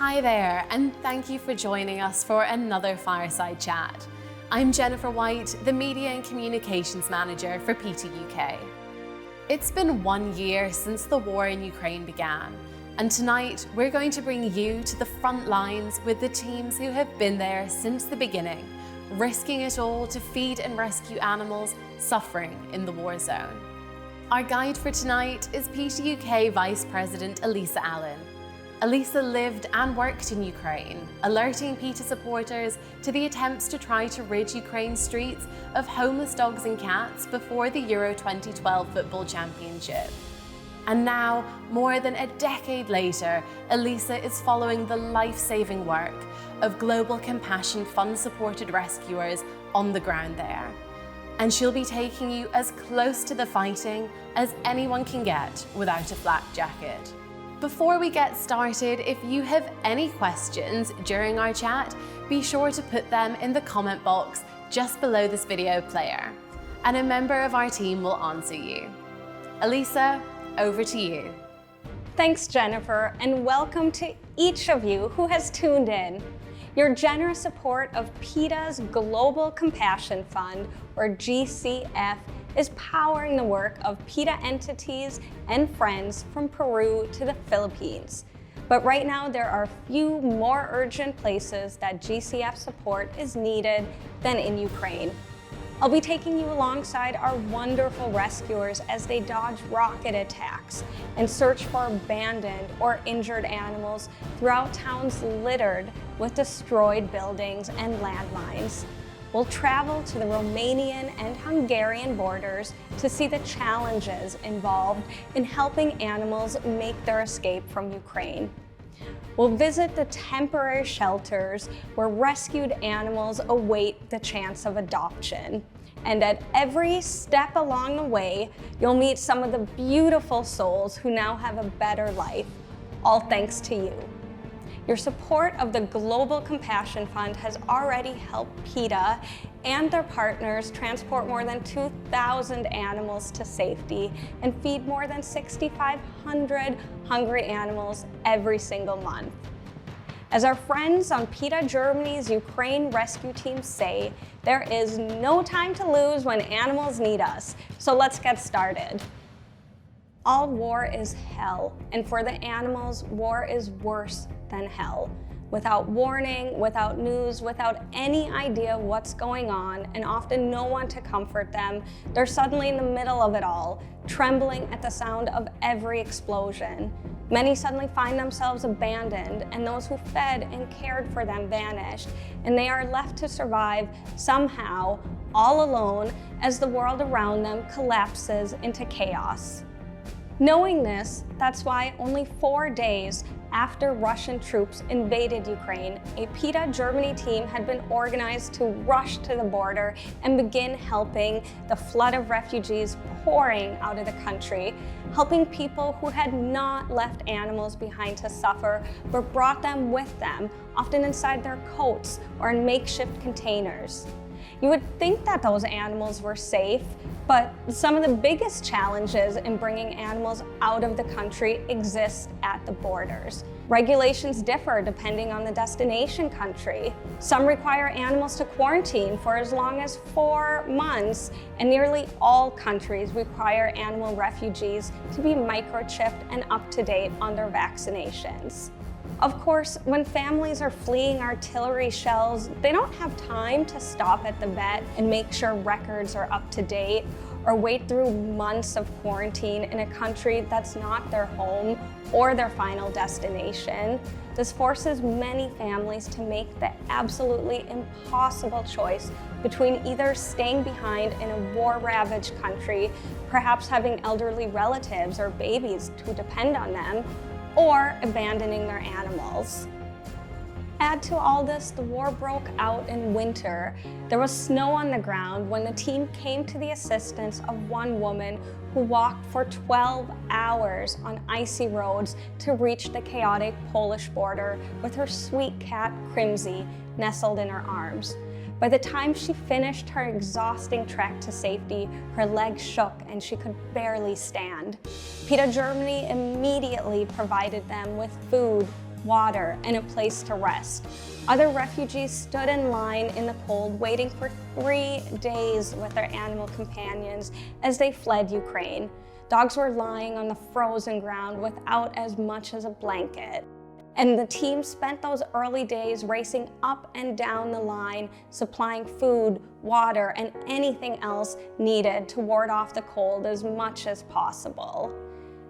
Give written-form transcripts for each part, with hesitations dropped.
Hi there, and thank you for joining us for another Fireside Chat. I'm Jennifer White, the Media and Communications Manager for PETA UK. It's been 1 year since the war in Ukraine began, and tonight we're going to bring you to the front lines with the teams who have been there since the beginning, risking it all to feed and rescue animals suffering in the war zone. Our guide for tonight is PETA UK Vice President Elisa Allen. Elisa lived and worked in Ukraine, alerting PETA supporters to the attempts to try to rid Ukraine's streets of homeless dogs and cats before the Euro 2012 football championship. And now, more than a decade later, Elisa is following the life-saving work of Global Compassion Fund-supported rescuers on the ground there. And she'll be taking you as close to the fighting as anyone can get without a flak jacket. Before we get started, if you have any questions during our chat, be sure to put them in the comment box just below this video player, and a member of our team will answer you. Elisa, over to you. Thanks, Jennifer, and welcome to each of you who has tuned in. Your generous support of PETA's Global Compassion Fund, or GCF, is powering the work of PETA entities and friends from Peru to the Philippines. But right now, there are few more urgent places that GCF support is needed than in Ukraine. I'll be taking you alongside our wonderful rescuers as they dodge rocket attacks and search for abandoned or injured animals throughout towns littered with destroyed buildings and landmines. We'll travel to the Romanian and Hungarian borders to see the challenges involved in helping animals make their escape from Ukraine. We'll visit the temporary shelters where rescued animals await the chance of adoption. And at every step along the way, you'll meet some of the beautiful souls who now have a better life, all thanks to you. Your support of the Global Compassion Fund has already helped PETA and their partners transport more than 2,000 animals to safety and feed more than 6,500 hungry animals every single month. As our friends on PETA Germany's Ukraine rescue team say, there is no time to lose when animals need us. So let's get started. All war is hell, and for the animals, war is worse than hell. Without warning, without news, without any idea what's going on, and often no one to comfort them, they're suddenly in the middle of it all, trembling at the sound of every explosion. Many suddenly find themselves abandoned, and those who fed and cared for them vanished, and they are left to survive somehow, all alone, as the world around them collapses into chaos. Knowing this, that's why only 4 days after Russian troops invaded Ukraine, a PETA Germany team had been organized to rush to the border and begin helping the flood of refugees pouring out of the country, helping people who had not left animals behind to suffer, but brought them with them, often inside their coats or in makeshift containers. You would think that those animals were safe, but some of the biggest challenges in bringing animals out of the country exist at the borders. Regulations differ depending on the destination country. Some require animals to quarantine for as long as 4 months, and nearly all countries require animal refugees to be microchipped and up to date on their vaccinations. Of course, when families are fleeing artillery shells, they don't have time to stop at the vet and make sure records are up to date, or wait through months of quarantine in a country that's not their home or their final destination. This forces many families to make the absolutely impossible choice between either staying behind in a war-ravaged country, perhaps having elderly relatives or babies who depend on them, or abandoning their animals. Add to all this, the war broke out in winter. There was snow on the ground when the team came to the assistance of one woman who walked for 12 hours on icy roads to reach the chaotic Polish border with her sweet cat, Crimsy, nestled in her arms. By the time she finished her exhausting trek to safety, her legs shook and she could barely stand. PETA Germany immediately provided them with food, water, and a place to rest. Other refugees stood in line in the cold, waiting for 3 days with their animal companions as they fled Ukraine. Dogs were lying on the frozen ground without as much as a blanket. And the team spent those early days racing up and down the line, supplying food, water, and anything else needed to ward off the cold as much as possible.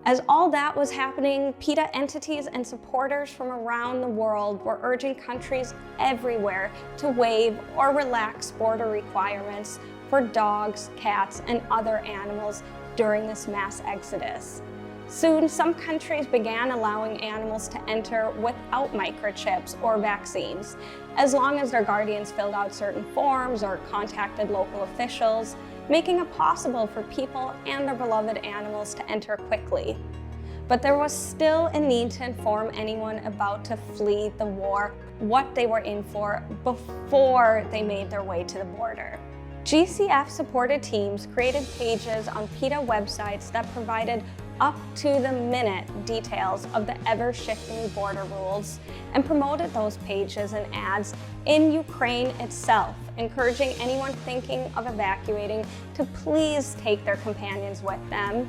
As all that was happening, PETA entities and supporters from around the world were urging countries everywhere to waive or relax border requirements for dogs, cats, and other animals during this mass exodus. Soon, some countries began allowing animals to enter without microchips or vaccines, as long as their guardians filled out certain forms or contacted local officials, making it possible for people and their beloved animals to enter quickly. But there was still a need to inform anyone about to flee the war what they were in for before they made their way to the border. GCF-supported teams created pages on PETA websites that provided up-to-the-minute details of the ever-shifting border rules and promoted those pages and ads in Ukraine itself, encouraging anyone thinking of evacuating to please take their companions with them.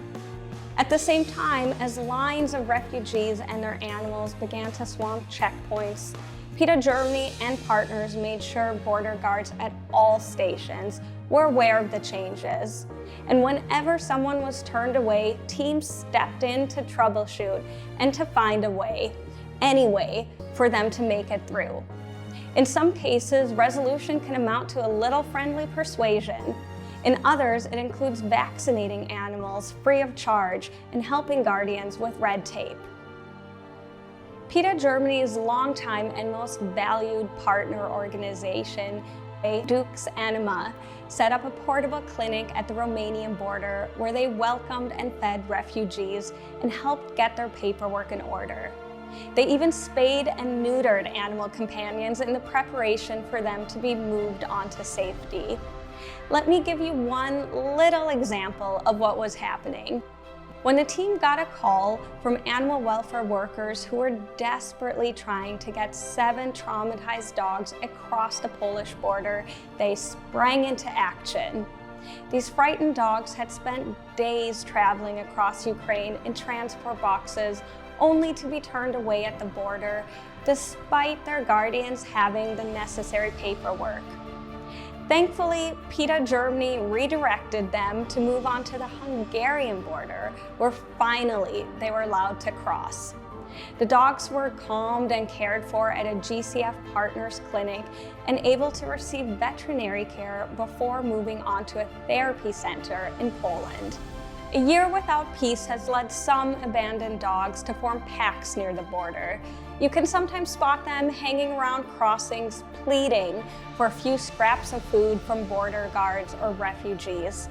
At the same time, as lines of refugees and their animals began to swamp checkpoints, PETA Germany and partners made sure border guards at all stations were aware of the changes. And whenever someone was turned away, teams stepped in to troubleshoot and to find a way, any way, for them to make it through. In some cases, resolution can amount to a little friendly persuasion. In others, it includes vaccinating animals free of charge and helping guardians with red tape. PETA Germany's longtime and most valued partner organization, Dux Anima, set up a portable clinic at the Romanian border where they welcomed and fed refugees and helped get their paperwork in order. They even spayed and neutered animal companions in the preparation for them to be moved on to safety. Let me give you one little example of what was happening. When the team got a call from animal welfare workers who were desperately trying to get 7 traumatized dogs across the Polish border, they sprang into action. These frightened dogs had spent days traveling across Ukraine in transport boxes, only to be turned away at the border, despite their guardians having the necessary paperwork. Thankfully, PETA Germany redirected them to move on to the Hungarian border, where finally they were allowed to cross. The dogs were calmed and cared for at a GCF Partners clinic and able to receive veterinary care before moving on to a therapy center in Poland. A year without peace has led some abandoned dogs to form packs near the border. You can sometimes spot them hanging around crossings, pleading for a few scraps of food from border guards or refugees.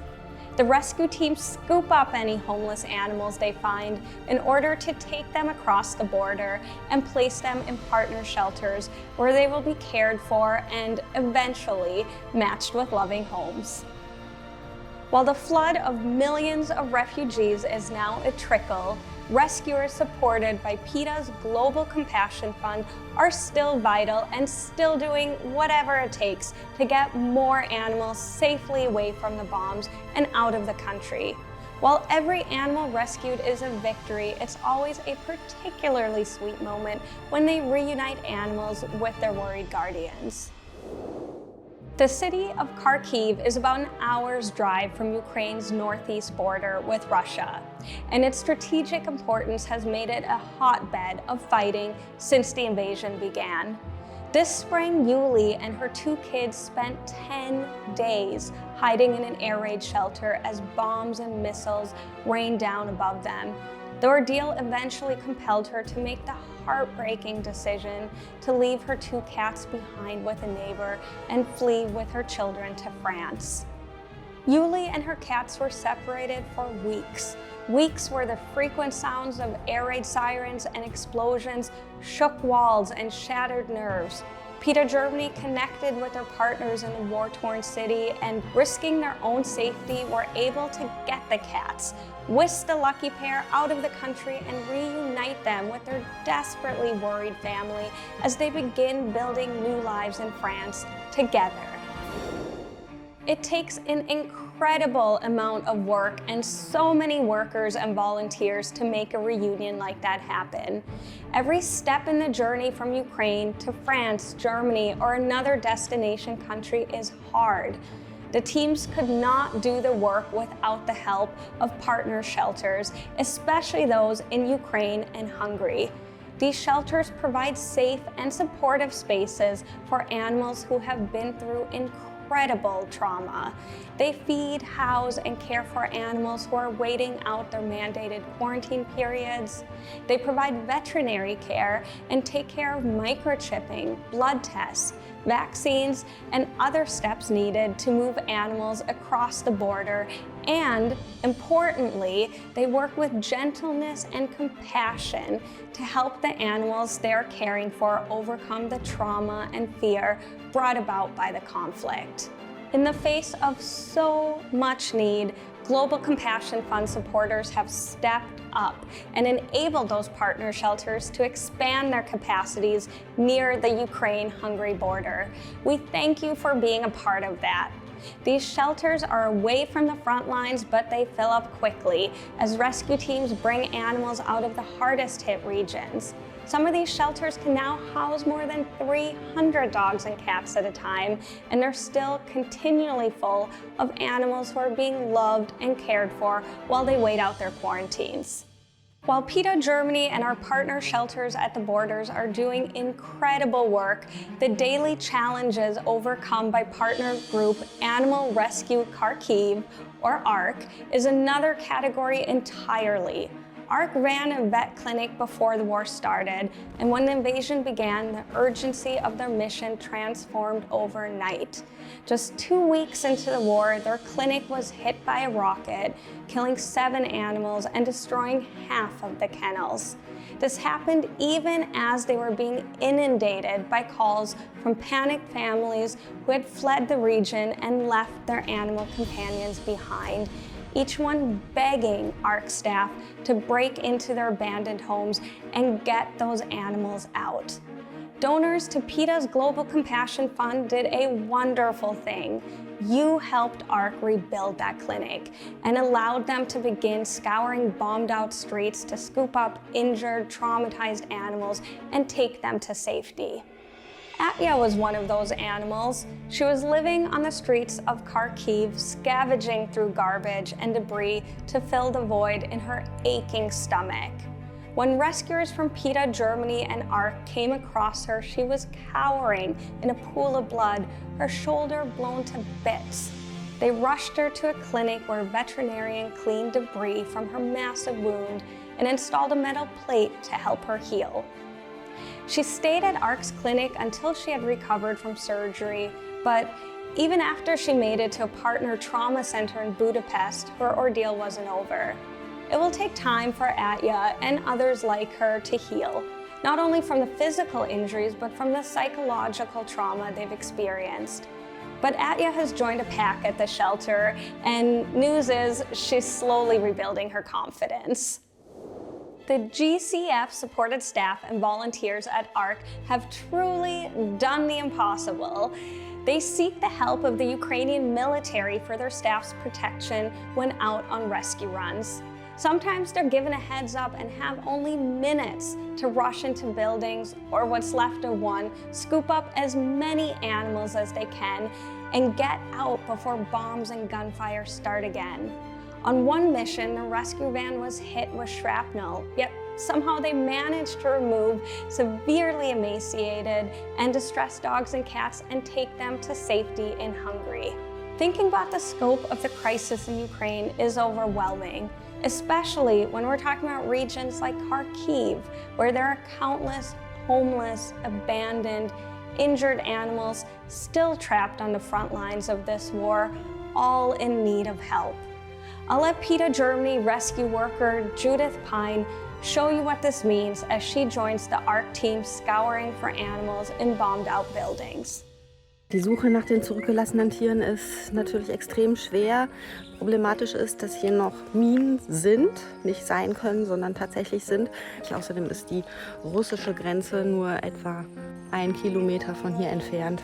The rescue teams scoop up any homeless animals they find in order to take them across the border and place them in partner shelters where they will be cared for and eventually matched with loving homes. While the flood of millions of refugees is now a trickle, rescuers supported by PETA's Global Compassion Fund are still vital and still doing whatever it takes to get more animals safely away from the bombs and out of the country. While every animal rescued is a victory, it's always a particularly sweet moment when they reunite animals with their worried guardians. The city of Kharkiv is about an hour's drive from Ukraine's northeast border with Russia, and its strategic importance has made it a hotbed of fighting since the invasion began. This spring, Yuli and her 2 kids spent 10 days hiding in an air raid shelter as bombs and missiles rained down above them. The ordeal eventually compelled her to make the heartbreaking decision to leave her 2 cats behind with a neighbor and flee with her children to France. Yuli and her cats were separated for weeks. Weeks where the frequent sounds of air raid sirens and explosions shook walls and shattered nerves. PETA Germany connected with their partners in the war-torn city and, risking their own safety, were able to get the cats, whisk the lucky pair out of the country, and reunite them with their desperately worried family as they begin building new lives in France together. It takes an incredible amount of work and so many workers and volunteers to make a reunion like that happen. Every step in the journey from Ukraine to France, Germany, or another destination country is hard. The teams could not do the work without the help of partner shelters, especially those in Ukraine and Hungary. These shelters provide safe and supportive spaces for animals who have been through incredible trauma. They feed, house, and care for animals who are waiting out their mandated quarantine periods. They provide veterinary care and take care of microchipping, blood tests, vaccines, and other steps needed to move animals across the border. And importantly, they work with gentleness and compassion to help the animals they're caring for overcome the trauma and fear brought about by the conflict. In the face of so much need, Global Compassion Fund supporters have stepped up and enabled those partner shelters to expand their capacities near the Ukraine-Hungary border. We thank you for being a part of that. These shelters are away from the front lines, but they fill up quickly as rescue teams bring animals out of the hardest hit regions. Some of these shelters can now house more than 300 dogs and cats at a time, and they're still continually full of animals who are being loved and cared for while they wait out their quarantines. While PETA Germany and our partner shelters at the borders are doing incredible work, the daily challenges overcome by partner group Animal Rescue Kharkiv, or ARC, is another category entirely. ARC ran a vet clinic before the war started, and when the invasion began, the urgency of their mission transformed overnight. Just 2 weeks into the war, their clinic was hit by a rocket, killing 7 animals and destroying half of the kennels. This happened even as they were being inundated by calls from panicked families who had fled the region and left their animal companions behind, each one begging ARC staff to break into their abandoned homes and get those animals out. Donors to PETA's Global Compassion Fund did a wonderful thing. You helped ARC rebuild that clinic and allowed them to begin scouring bombed out streets to scoop up injured, traumatized animals and take them to safety. Atya was one of those animals. She was living on the streets of Kharkiv, scavenging through garbage and debris to fill the void in her aching stomach. When rescuers from PETA Germany and ARC came across her, she was cowering in a pool of blood, her shoulder blown to bits. They rushed her to a clinic where a veterinarian cleaned debris from her massive wound and installed a metal plate to help her heal. She stayed at ARC's clinic until she had recovered from surgery, but even after she made it to a partner trauma center in Budapest, her ordeal wasn't over. It will take time for Atya and others like her to heal, not only from the physical injuries, but from the psychological trauma they've experienced. But Atya has joined a pack at the shelter, and news is she's slowly rebuilding her confidence. The GCF-supported staff and volunteers at ARC have truly done the impossible. They seek the help of the Ukrainian military for their staff's protection when out on rescue runs. Sometimes they're given a heads up and have only minutes to rush into buildings or what's left of one, scoop up as many animals as they can, and get out before bombs and gunfire start again. On one mission, the rescue van was hit with shrapnel, yet somehow they managed to remove severely emaciated and distressed dogs and cats and take them to safety in Hungary. Thinking about the scope of the crisis in Ukraine is overwhelming, especially when we're talking about regions like Kharkiv, where there are countless homeless, abandoned, injured animals still trapped on the front lines of this war, all in need of help. I'll let PETA Germany rescue worker Judith Pine show you what this means as she joins the ARC team scouring for animals in bombed-out buildings. Die Suche nach den zurückgelassenen Tieren ist natürlich extrem schwer. Problematisch ist, dass hier noch Minen sind, nicht sein können, sondern tatsächlich sind. Außerdem ist die russische Grenze nur etwa 1 Kilometer von hier entfernt.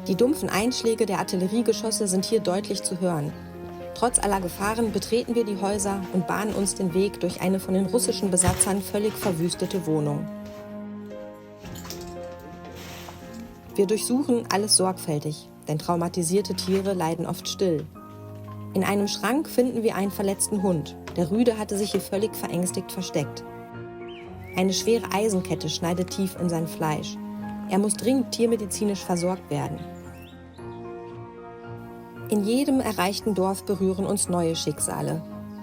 Die dumpfen Einschläge der Artilleriegeschosse sind hier deutlich zu hören. Trotz aller Gefahren betreten wir die Häuser und bahnen uns den Weg durch eine von den russischen Besatzern völlig verwüstete Wohnung. Wir durchsuchen alles sorgfältig, denn traumatisierte Tiere leiden oft still. In einem Schrank finden wir einen verletzten Hund. Der Rüde hatte sich hier völlig verängstigt versteckt. Eine schwere Eisenkette schneidet tief in sein Fleisch. Er muss dringend tiermedizinisch versorgt werden. In jedem erreichten Dorf berühren uns neue Schicksale.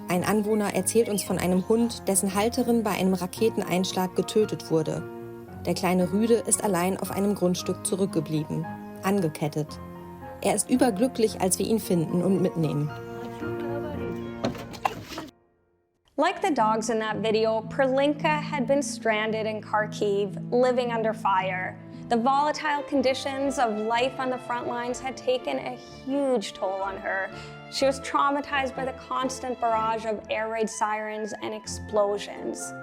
Ein Anwohner erzählt uns von einem Hund, dessen Halterin bei einem Raketeneinschlag getötet wurde. Der kleine Rüde ist allein auf einem Grundstück zurückgeblieben, angekettet. Er ist überglücklich, als wir ihn finden und mitnehmen. Like the dogs in that video, Perlinka had been stranded in Kharkiv, living under fire. The volatile conditions of life on the front lines had taken a huge toll on her. She was traumatized by the constant barrage of air raid sirens and explosions.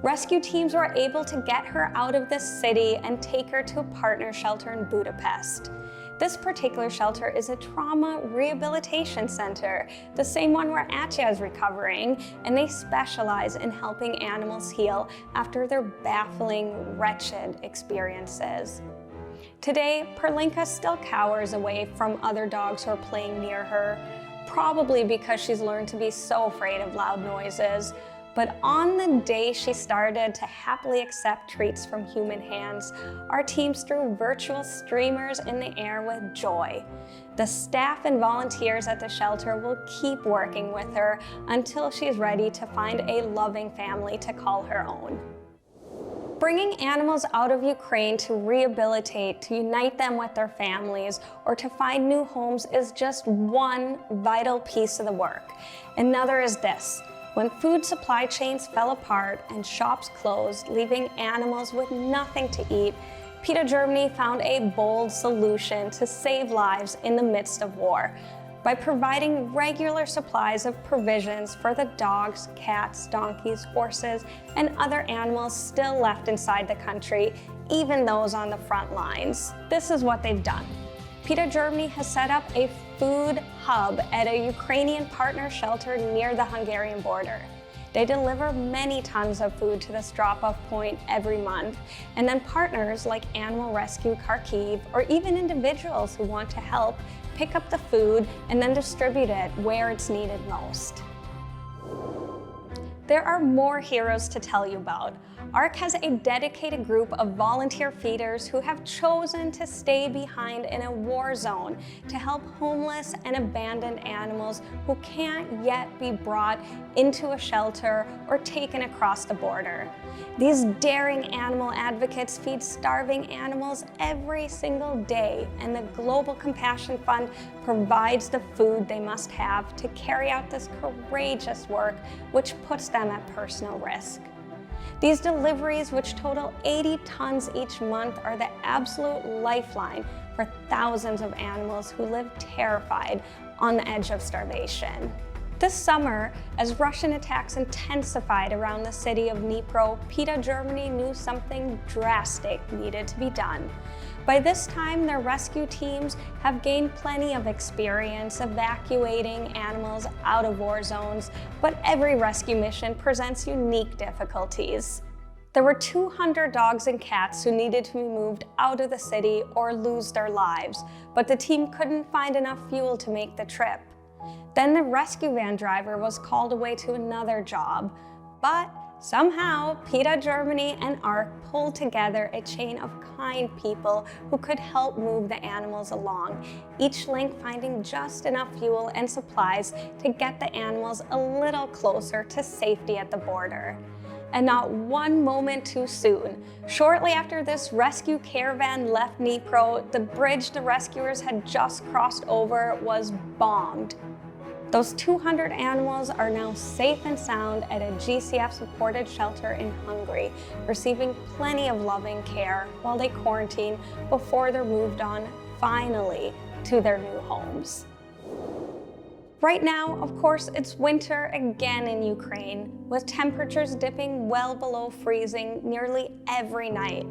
Rescue teams were able to get her out of the city and take her to a partner shelter in Budapest. This particular shelter is a trauma rehabilitation center, the same one where Atya is recovering, and they specialize in helping animals heal after their baffling, wretched experiences. Today, Perlinka still cowers away from other dogs who are playing near her, probably because she's learned to be so afraid of loud noises. But on the day she started to happily accept treats from human hands, our teams threw virtual streamers in the air with joy. The staff and volunteers at the shelter will keep working with her until she's ready to find a loving family to call her own. Bringing animals out of Ukraine to rehabilitate, to unite them with their families, or to find new homes is just one vital piece of the work. Another is this. When food supply chains fell apart and shops closed, leaving animals with nothing to eat, PETA Germany found a bold solution to save lives in the midst of war by providing regular supplies of provisions for the dogs, cats, donkeys, horses, and other animals still left inside the country, even those on the front lines. This is what they've done. PETA Germany has set up a food hub at a Ukrainian partner shelter near the Hungarian border. They deliver many tons of food to this drop-off point every month, and then partners like Animal Rescue Kharkiv, or even individuals who want to help, pick up the food and then distribute it where it's needed most. There are more heroes to tell you about. ARC has a dedicated group of volunteer feeders who have chosen to stay behind in a war zone to help homeless and abandoned animals who can't yet be brought into a shelter or taken across the border. These daring animal advocates feed starving animals every single day, and the Global Compassion Fund provides the food they must have to carry out this courageous work, which puts them at personal risk. These deliveries, which total 80 tons each month, are the absolute lifeline for thousands of animals who live terrified on the edge of starvation. This summer, as Russian attacks intensified around the city of Dnipro, PETA Germany knew something drastic needed to be done. By this time, their rescue teams have gained plenty of experience evacuating animals out of war zones, but every rescue mission presents unique difficulties. There were 200 dogs and cats who needed to be moved out of the city or lose their lives, but the team couldn't find enough fuel to make the trip. Then the rescue van driver was called away to another job, but somehow, PETA Germany and ARC pulled together a chain of kind people who could help move the animals along, each link finding just enough fuel and supplies to get the animals a little closer to safety at the border. And not one moment too soon. Shortly after this rescue caravan left Dnipro, the bridge the rescuers had just crossed over was bombed. Those 200 animals are now safe and sound at a GCF-supported shelter in Hungary, receiving plenty of loving care while they quarantine before they're moved on, finally, to their new homes. Right now, of course, it's winter again in Ukraine, with temperatures dipping well below freezing nearly every night.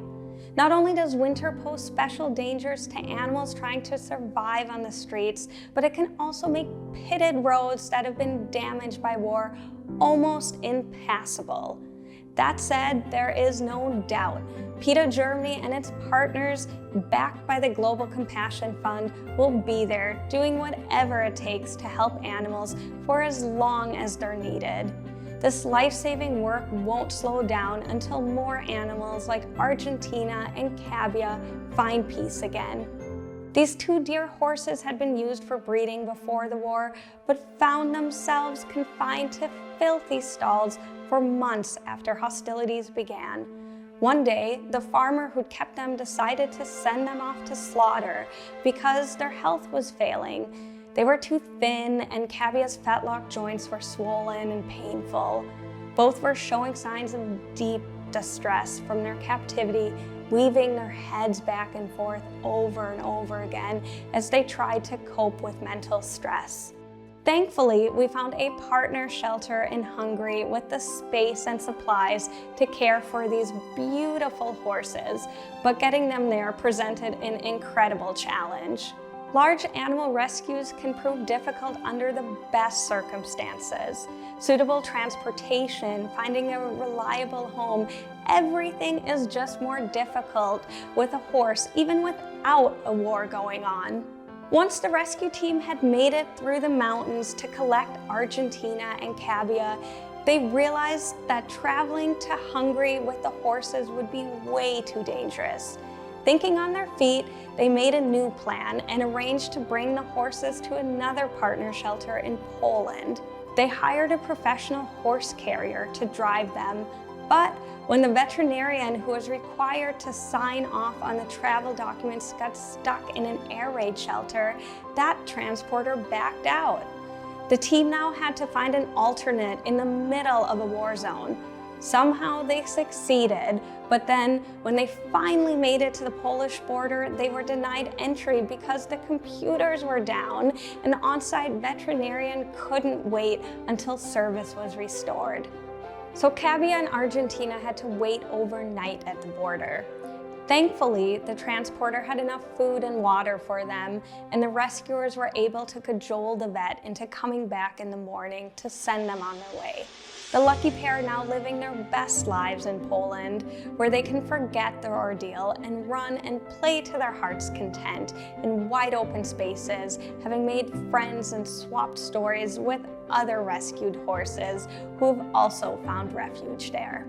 Not only does winter pose special dangers to animals trying to survive on the streets, but it can also make pitted roads that have been damaged by war almost impassable. That said, there is no doubt PETA Germany and its partners, backed by the Global Compassion Fund, will be there doing whatever it takes to help animals for as long as they're needed. This life-saving work won't slow down until more animals like Argentina and Cabia find peace again. These 2 deer horses had been used for breeding before the war, but found themselves confined to filthy stalls for months after hostilities began. One day, the farmer who'd kept them decided to send them off to slaughter because their health was failing. They were too thin, and Cavia's fetlock joints were swollen and painful. Both were showing signs of deep distress from their captivity, weaving their heads back and forth over and over again as they tried to cope with mental stress. Thankfully, we found a partner shelter in Hungary with the space and supplies to care for these beautiful horses, but getting them there presented an incredible challenge. Large animal rescues can prove difficult under the best circumstances. Suitable transportation, finding a reliable home, everything is just more difficult with a horse, even without a war going on. Once the rescue team had made it through the mountains to collect Argentina and Cabia, they realized that traveling to Hungary with the horses would be way too dangerous. Thinking on their feet, they made a new plan and arranged to bring the horses to another partner shelter in Poland. They hired a professional horse carrier to drive them, but when the veterinarian who was required to sign off on the travel documents got stuck in an air raid shelter, that transporter backed out. The team now had to find an alternate in the middle of a war zone. Somehow they succeeded, but then when they finally made it to the Polish border, they were denied entry because the computers were down and the on-site veterinarian couldn't wait until service was restored. So Cabia and Argentina had to wait overnight at the border. Thankfully, the transporter had enough food and water for them, and the rescuers were able to cajole the vet into coming back in the morning to send them on their way. The lucky pair are now living their best lives in Poland, where they can forget their ordeal and run and play to their heart's content in wide open spaces, having made friends and swapped stories with other rescued horses who have also found refuge there.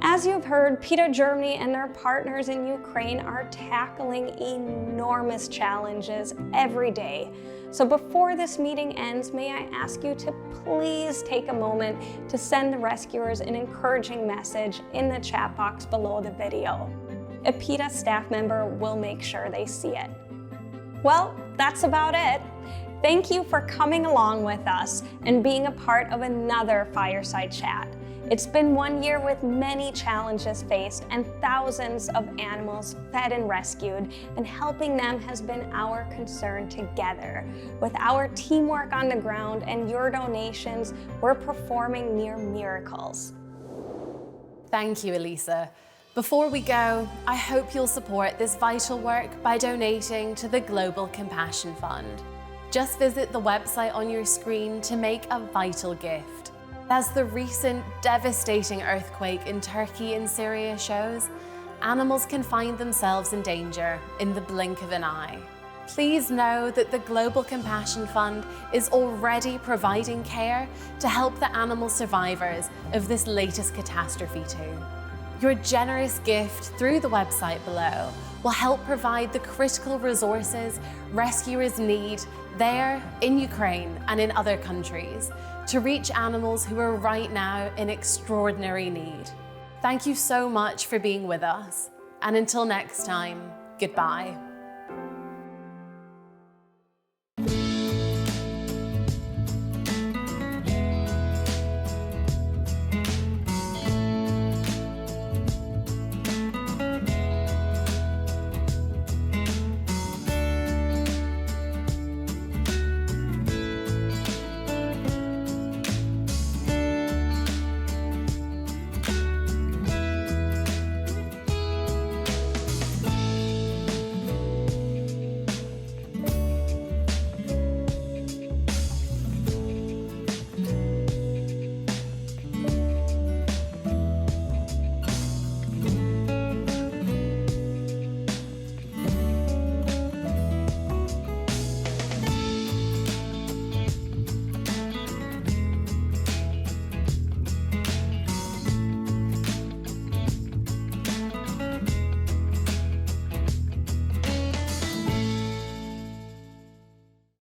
As you've heard, PETA Germany and their partners in Ukraine are tackling enormous challenges every day. So before this meeting ends, may I ask you to please take a moment to send the rescuers an encouraging message in the chat box below the video. A PETA staff member will make sure they see it. Well, that's about it. Thank you for coming along with us and being a part of another Fireside Chat. It's been 1 year with many challenges faced and thousands of animals fed and rescued, and helping them has been our concern together. With our teamwork on the ground and your donations, we're performing near miracles. Thank you, Elisa. Before we go, I hope you'll support this vital work by donating to the Global Compassion Fund. Just visit the website on your screen to make a vital gift. As the recent devastating earthquake in Turkey and Syria shows, animals can find themselves in danger in the blink of an eye. Please know that the Global Compassion Fund is already providing care to help the animal survivors of this latest catastrophe too. Your generous gift through the website below will help provide the critical resources rescuers need there in Ukraine and in other countries to reach animals who are right now in extraordinary need. Thank you so much for being with us, and until next time, goodbye.